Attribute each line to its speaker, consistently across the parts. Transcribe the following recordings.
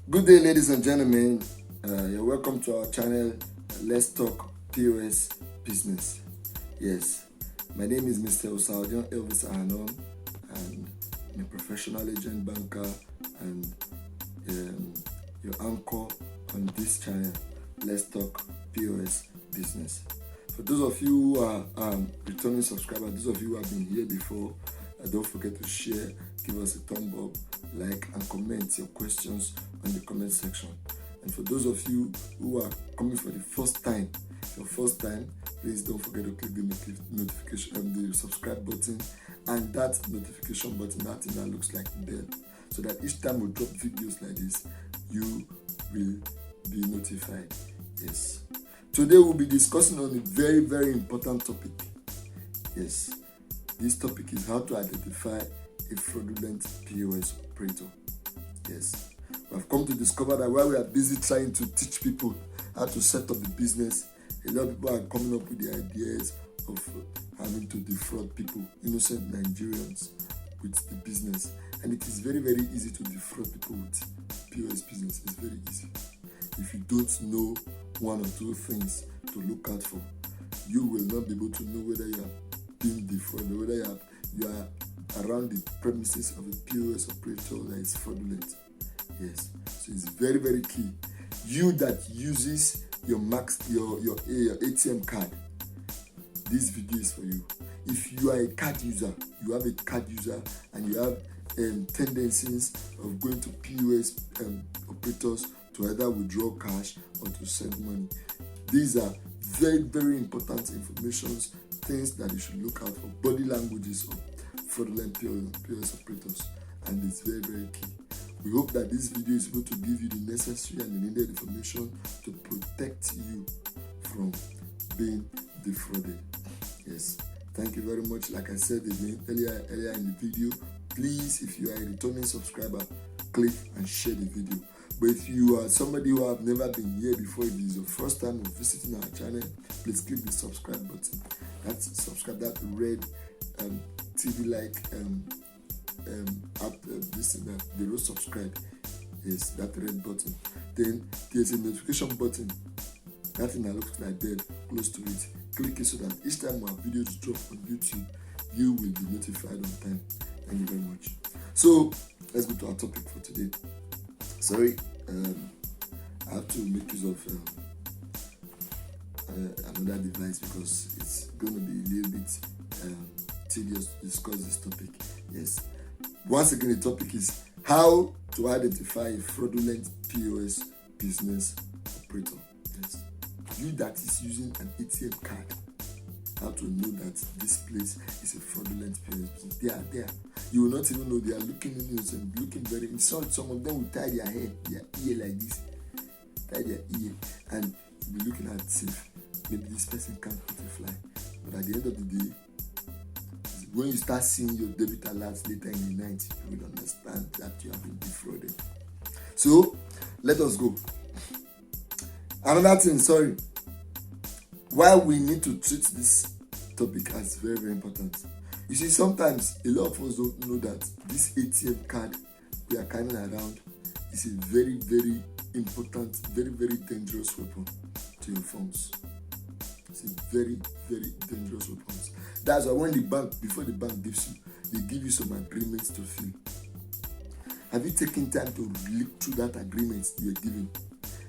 Speaker 1: Good day, ladies and gentlemen. You're welcome to our channel. Let's talk POS business. Yes, my name is Mr. Osaudion Elvis Ahanon, and I'm a professional agent banker and your anchor on this channel. Let's talk POS business. For those of you who are returning subscribers, those of you who have been here before, don't forget to share, give us a thumb up, like, and comment your questions on the comment section. And for those of you who are coming for the first time, please don't forget to click the notification and the subscribe button and that notification button, that thing that looks like a bell, so that each time we drop videos like this, you will be notified. Yes. Today we'll be discussing on a very, very important topic. Yes. This topic is how to identify a fraudulent POS operator. Yes. We have come to discover that while we are busy trying to teach people how to set up the business, a lot of people are coming up with the ideas of having to defraud people, innocent Nigerians, with the business. And it is very, very easy to defraud people with POS business. It's very easy. If you don't know one or two things to look out for, you will not be able to know whether you are being defrauded, whether you are around the premises of a POS operator that is fraudulent. Yes, so it's very, very key. You that uses your ATM card, this video is for you. If you are a card user, you have a card user, and you have tendencies of going to POS operators to either withdraw cash or to send money, these are very, very important informations, things that you should look out for, body languages of fraudulent POS operators, and it's very, very key. We hope that this video is able to give you the necessary and the needed information to protect you from being defrauded. Yes, thank you very much. Like I said again earlier in the video, please, if you are a returning subscriber, click and share the video. But if you are somebody who have never been here before, if it is your first time of visiting our channel, please click the subscribe button. That's subscribe, that red TV like the row subscribe. Yes, that red button. Then there's a notification button, that thing that looks like that, close to it. Click it so that each time our videos drop on YouTube, you will be notified on time. Thank you very much. So let's go to our topic for today. Sorry, I have to make use of another device because it's going to be a little bit tedious to discuss this topic. Yes. Once again, the topic is how to identify a fraudulent POS business operator. Yes. You that is using an ATM card, how to know that this place is a fraudulent POS business. They are there. You will not even know. They are looking innocent, looking very innocent. Some of them will tie their hair, their ear like this, tie their ear, and you'll be looking at safe. Maybe this person can't put a fly. But at the end of the day, when you start seeing your debit alerts later in the night, you will understand that you have been defrauded. So, let us go. Another thing, why we need to treat this topic as very, very important. You see, sometimes a lot of us don't know that this ATM card we are carrying around is a very, very important, very, very dangerous weapon to your phones. It's a very, very dangerous weapon. That's why before the bank gives you, they give you some agreements to fill. Have you taken time to look through that agreement you're giving?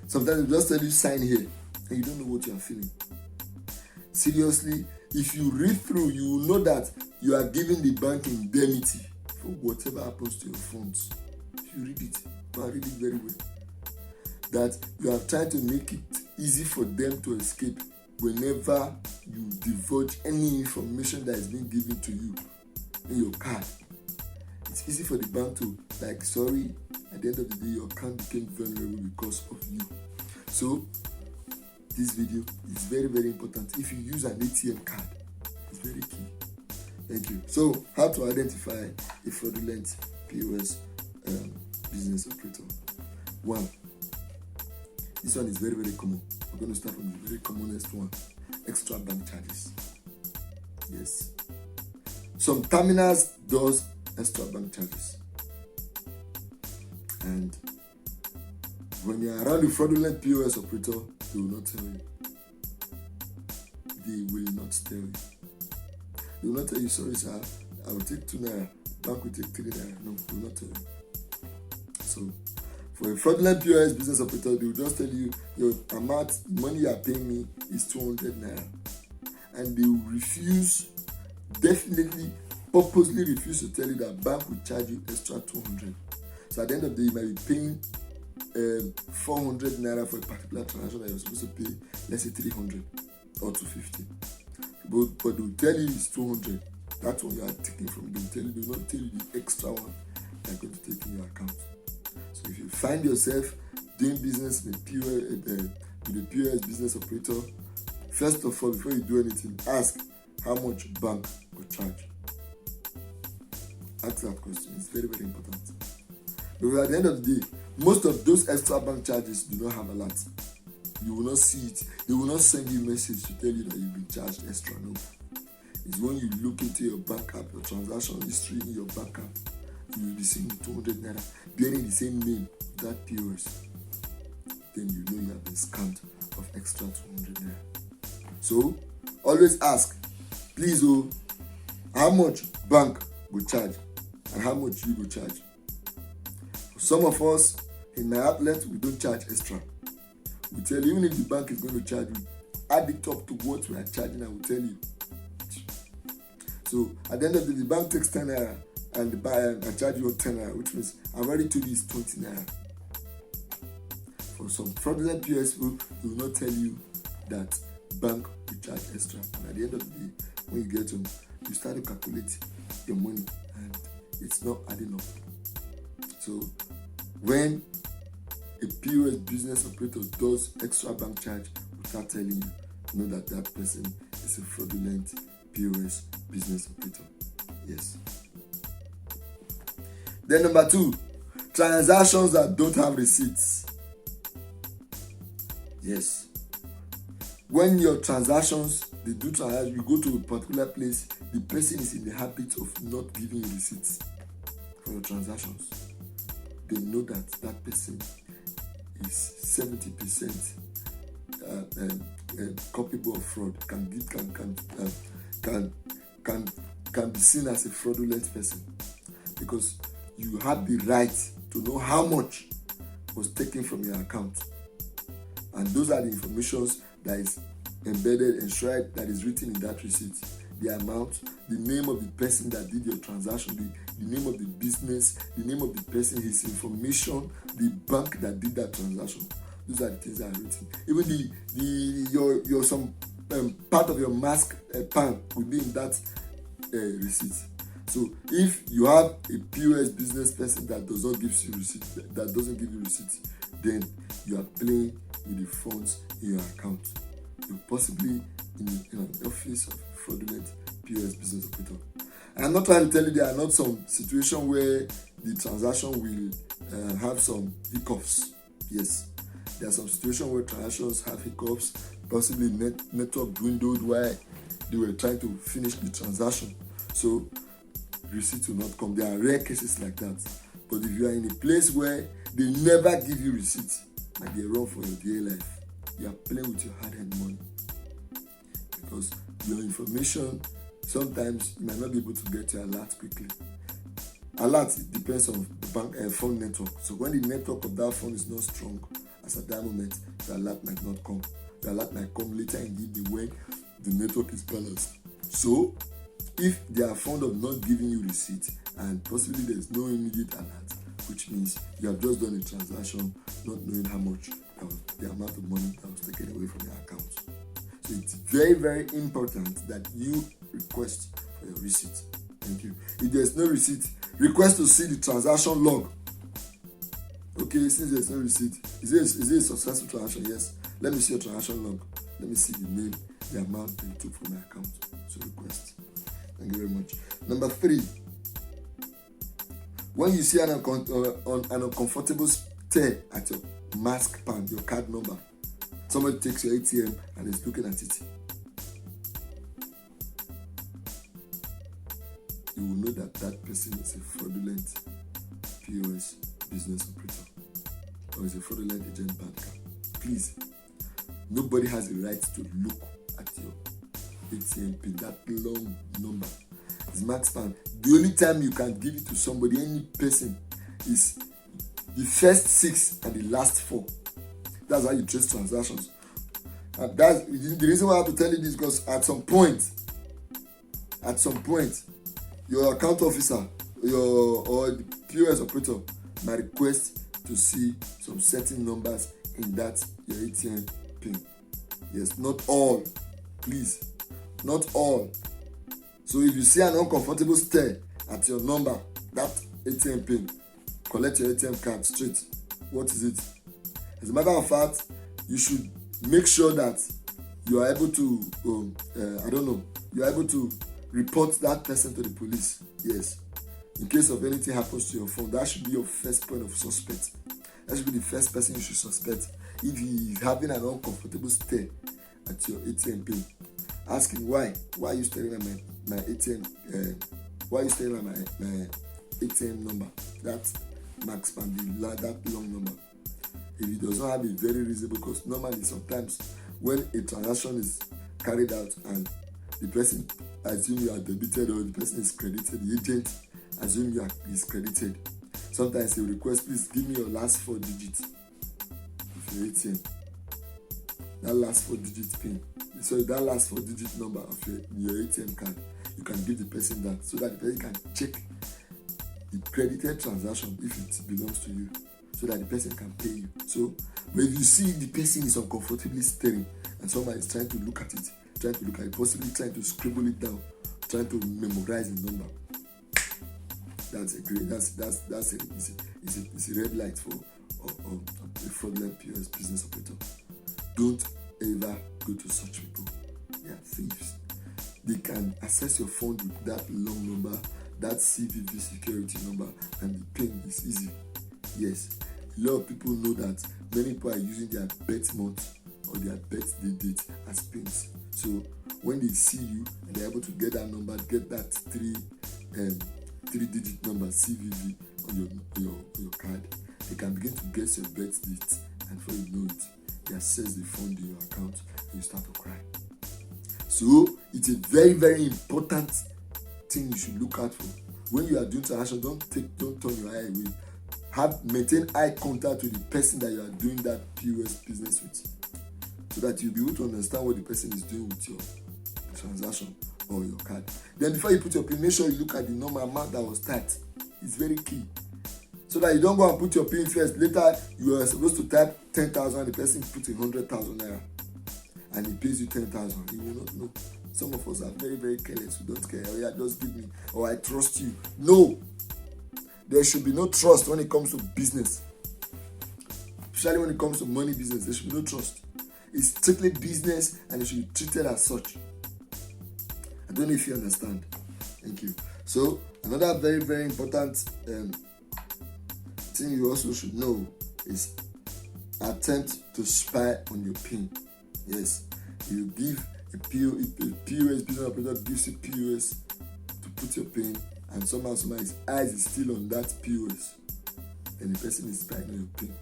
Speaker 1: Sometimes they just tell you sign here, and you don't know what you are feeling. Seriously, if you read through, you will know that you are giving the bank indemnity for whatever happens to your funds. If you read it, read it very well. That you are trying to make it easy for them to escape whenever you divulge any information that is being given to you in your card. It's easy for the bank to sorry, at the end of the day, your account became vulnerable because of you. So this video is very, very important. If you use an ATM card, it's very key. Thank you. So, how to identify a fraudulent POS business operator? One, this one is very, very common. We're going to start from the very commonest one: extra bank charges. Yes. Some terminals does extra bank charges, and When you're around the fraudulent POS operator, they will not tell you. They will not tell you. They will not tell you, sorry sir, I will take 2 naira, bank will take 3 naira. No, they will not tell you. So, for a fraudulent POS business operator, they will just tell you, your amount, money you are paying me is 200 naira. And they will refuse, definitely, purposely refuse to tell you that bank will charge you extra 200. So at the end of the day, you might be paying 400 naira for a particular transaction that you're supposed to pay, let's say 300 or 250. But they'll tell you it's 200. That's what you are taking from them. They will not tell you the extra one they're going to take in your account. So if you find yourself doing business in with a POS business operator, first of all, before you do anything, ask how much bank will charge. Ask that question. It's very, very important. Because at the end of the day, most of those extra bank charges do not have alert. You will not see it. They will not send you a message to tell you that you've been charged extra. No. It's when you look into your bank app, your transaction history in your bank app, you will be seeing 200 naira bearing the same name, that POS. Then you know you have been scammed of extra 200 naira. So, always ask, please, how much bank will charge and how much you will charge. For some of us, in my outlet, we don't charge extra. We tell you, even if the bank is going to charge you, add it up to what we are charging, I will tell you. So, at the end of the day, the bank takes 10 naira and the buyer I charge you 10 naira, which means I've already told you it's 20 naira. For some fraudulent POS people, they will not tell you that bank will charge extra. And at the end of the day, when you get home, you start to calculate your money and it's not adding up. So when a POS business operator does extra bank charge without telling you, know that that person is a fraudulent POS business operator. Yes. Then number 2, transactions that don't have receipts. Yes. When your transactions, you go to a particular place, the person is in the habit of not giving you receipts for your transactions. They know that that person is 70% culpable of fraud, can be seen as a fraudulent person, because you have the right to know how much was taken from your account, and those are the informations that is embedded, enshrined, that is written in that receipt. The amount, the name of the person that did your transaction, the name of the business, the name of the person, his information, the bank that did that transaction. Those are the things that are written. Even your some part of your mask pan will be in that receipt. So if you have a POS business person that does not give you receipt, that doesn't give you receipt, then you are playing with the funds in your account. You're possibly in an office of fraudulent POS business operator. I'm not trying to tell you there are not some situations where the transaction will have some hiccups. Yes, there are some situations where transactions have hiccups, possibly network dwindled while they were trying to finish the transaction. So receipt will not come. There are rare cases like that. But if you are in a place where they never give you receipt, like they run for your dear life, you are playing with your hard-earned money. Because your information, sometimes you might not be able to get your alert quickly. Alert depends on the bank phone network. So when the network of that phone is not strong, as at that moment, the alert might not come. The alert might come later in the evening when the network is balanced. So if they are fond of not giving you receipt and possibly there is no immediate alert, which means you have just done a transaction not knowing how much was the amount of money that was taken away from your account. So it's very, very important that you request for your receipt. Thank you. If there's no receipt, request to see the transaction log. Okay, since there's no receipt, is it a successful transaction? Yes. Let me see your transaction log. Let me see the name, the amount that you took from my account. So request. Thank you very much. Number 3, when you see an uncomfortable stare at your mask pan, your card number, somebody takes your ATM and is looking at it, you will know that that person is a fraudulent POS business operator. or is a fraudulent agent bad card. Please, nobody has the right to look at your ATM pin, that long number. It's Maxpan. The only time you can give it to somebody, any person, is the first 6 and the last 4. That's how you trace transactions. And that's the reason why I have to tell you this, because at some point, your account officer or the POS operator might request to see some certain numbers in that your ATM pin. Yes, not all. Please, not all. So if you see an uncomfortable stare at your number, that ATM pin, collect your ATM card straight. What is it? As a matter of fact, you should make sure that you are able to, you are able to report that person to the police. Yes. In case of anything happens to your phone, that should be your first point of suspect. That should be the first person you should suspect. If he is having an uncomfortable stare at your ATM pin, ask him why. Why are you staring at my ATM? Why are you staring at my ATM number? That Maxpan, that long number. If he does not have a very reasonable, because normally sometimes when a transaction is carried out and the person assume you are debited or the person is credited, the agent assume you is credited. Sometimes he will request, please give me your last 4 digits of your ATM. That last 4 digit pin. So that last 4 digit number of your ATM card, you can give the person that, so that the person can check the credited transaction if it belongs to you, so that the person can pay you. So, but if you see the person is uncomfortably staring and someone is trying to look at it, possibly trying to scribble it down, trying to memorize the number, that's a red light for a fraudulent POS business operator. Don't ever go to such people. They are thieves. They can access your phone with that long number, that CVV security number, and the pin is easy. Yes, a lot of people know that many people are using their birth month or their birthday date as pins. So when they see you and they're able to get that number, get that 3-digit number CVV on your card, they can begin to guess your birth date, and before you know it, they access the fund in your account and you start to cry. So it's a very, very important thing you should look out for. When you are doing transaction, don't turn your eye away. Maintain eye contact with the person that you are doing that POS business with, so that you'll be able to understand what the person is doing with your transaction or your card. Then before you put your PIN, make sure you look at the normal amount that was typed. It's very key. So that you don't go and put your PIN first. Later, you are supposed to type 10,000 and the person puts 100,000 naira and he pays you 10,000. You will not know. Some of us are very, very careless. We don't care. Oh yeah, just give me. Or I trust you. No. There should be no trust when it comes to business. Especially when it comes to money business, there should be no trust. It's strictly business and it should be treated as such. I don't know if you understand. Thank you. So, another very, very important thing you also should know is attempt to spy on your PIN. Yes, you give a POS business operator gives you POS to put your PIN, and somehow his eyes is still on that POS, and the person is spying on your PIN.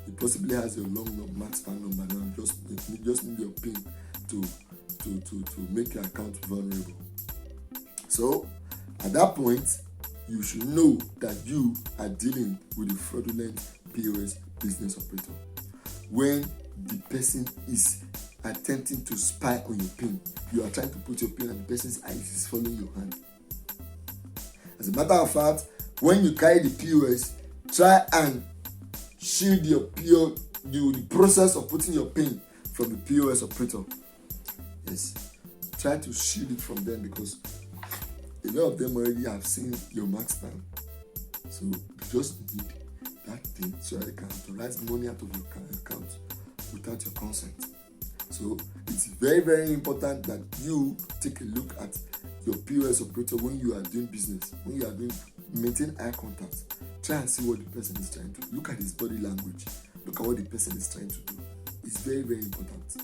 Speaker 1: He possibly has your long Maxpan number now. Just need your PIN to make your account vulnerable. So at that point, you should know that you are dealing with a fraudulent POS business operator. When the person is attempting to spy on your PIN, you are trying to put your PIN and the person's eyes is following your hand. As a matter of fact, when you carry the POS, try and shield your POS, the process of putting your PIN from the POS operator. Yes, try to shield it from them, because a lot of them already have seen your Maxpan. So you just need that thing so that they can authorize money out of your account without your consent. So it's very, very important that you take a look at your POS operator when you are doing business, when you are doing, maintain eye contact. Try and see what the person is trying to do. Look at his body language. Look at what the person is trying to do. It's very, very important.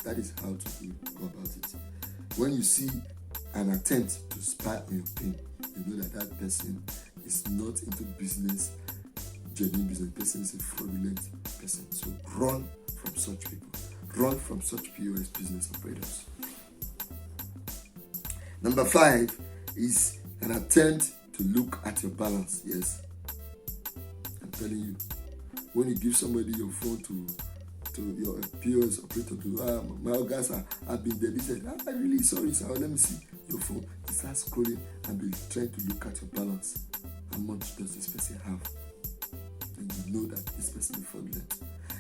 Speaker 1: That is how to go about it. When you see an attempt to spy on your PIN, you know that person is not into business genuine business. Person is a fraudulent person. So run from such people. Run from such POS business operators. Number 5 is an attempt to look at your balance. Yes, I'm telling you, when you give somebody your phone to your POS operator to, my guys have been deleted. I'm really sorry, sir. Let me see your phone. You start scrolling and be trying to look at your balance. How much does this person have? And you know that this person is fraudulent.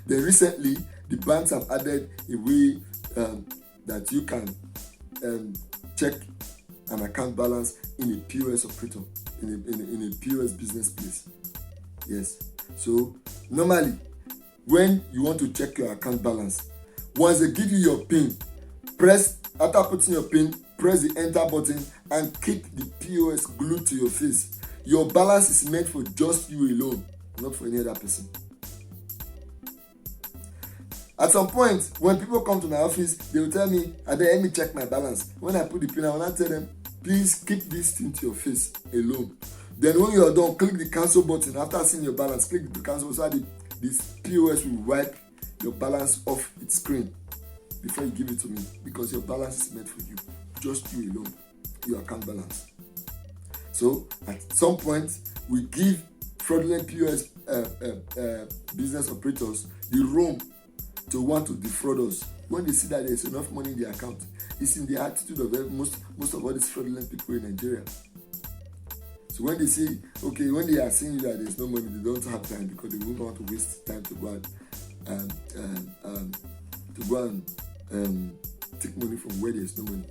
Speaker 1: Then recently, the banks have added a way that you can check an account balance in a POS operator, in a POS business place. Yes. So normally, when you want to check your account balance, once they give you your PIN, after putting your PIN, press the enter button and keep the POS glued to your face. Your balance is meant for just you alone, not for any other person. At some point, when people come to my office, they will tell me, let me check my balance. When I put the PIN, I will not tell them, please keep this thing to your face alone. Then when you are done, click the cancel button. After seeing your balance, click the cancel so that this POS will wipe your balance off its screen before you give it to me, because your balance is meant for you, just you alone, your account balance. So at some point, we give fraudulent POS business operators the room to want to defraud us. When they see that there's enough money in the account, it's in the attitude of most of all these fraudulent people in Nigeria. So when they say, okay, when they are saying that there's no money, they don't have time because they won't want to waste time to go and take money from where there's no money.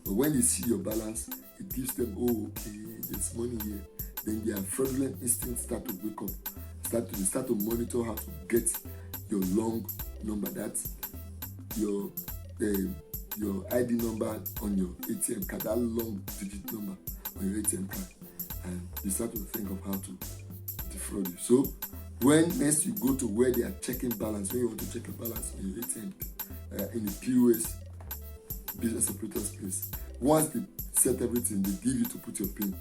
Speaker 1: But when they see your balance, it gives them, oh, okay, there's money here. Then their fraudulent instincts start to wake up. They start to monitor how to get your long number. That's your ID number on your ATM card, that long digit number on your ATM card. And they start to think of how to defraud you. So when next you go to where they are checking balance, when you want to check your balance in your ATM, in the POS business operator's place, once they set everything, they give you to put your PIN.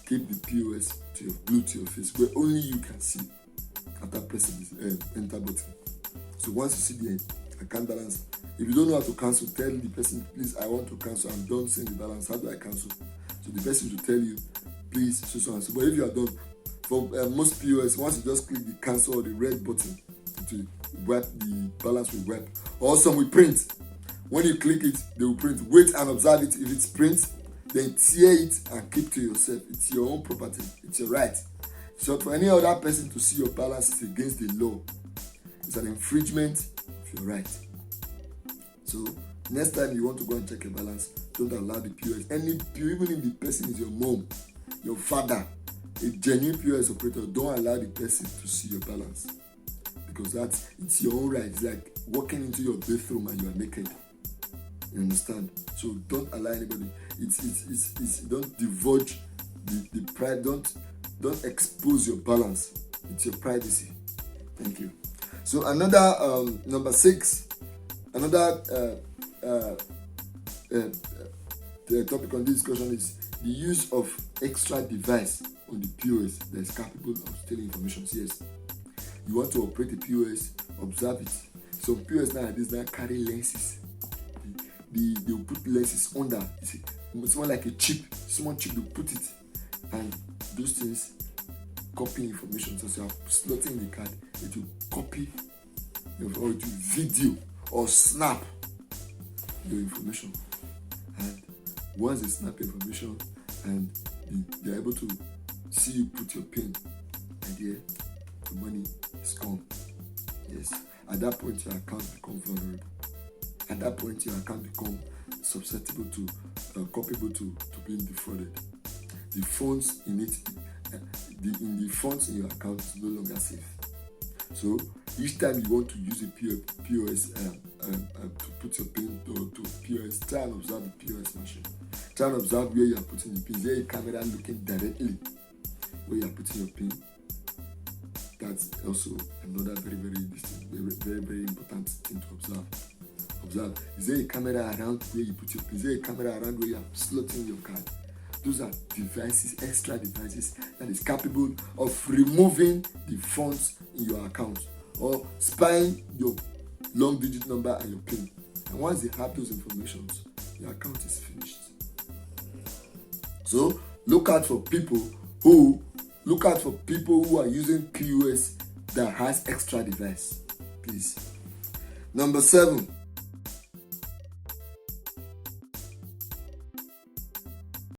Speaker 1: Keep the POS glued to your face, where only you can see after pressing this enter button. So once you see the account balance, if you don't know how to cancel, tell the person, please, I want to cancel. I'm done seeing the balance. How do I cancel? So the person will tell you, please, so and so. But if you are done, for most POS, once you just click the cancel or the red button, it will wipe, the balance will wipe. Or some will print. When you click it, they will print. Wait and observe it. If it's print, then tear it and keep to yourself. It's your own property. It's your right. So for any other person to see your balance, it's against the law. It's an infringement of your right. So next time you want to go and check your balance, don't allow the POS. Even if the person is your mom, your father, a genuine POS operator, don't allow the person to see your balance, because it's your own right. It's like walking into your bathroom and you are naked. You understand? So don't allow anybody. It's don't divulge the pride. Don't expose your balance. It's your privacy. Thank you. So another number 6, another the topic on this discussion is the use of extra device on the POS that is capable of stealing information. Yes, you want to operate a POS, observe it. Some POS nowadays now carry lenses. They will put lenses under. It's more like a chip, small chip. They put it, and those things copy information. So you are slotting the card, it will copy, or it will video or snap your information. And once they snap information and they are able to see you put your PIN, and there, the money is gone. Yes. At that point, your account becomes vulnerable. At that point, your account becomes susceptible to, culpable to being defrauded. The funds in it, the funds in your account is no longer safe. So each time you want to use a POS to put your PIN to POS, try and observe the POS machine. Try and observe where you are putting the PIN. Is there a camera looking directly where you are putting your PIN? That's also another very important thing to observe. Is there a camera around where you put your PIN? Is there a camera around where you are slotting your card? Those are devices, extra devices that is capable of removing the funds in your account or spying your long digit number and your PIN. And once they have those informations, your account is finished. So look out for people who are using POS that has extra device, please. Number 7,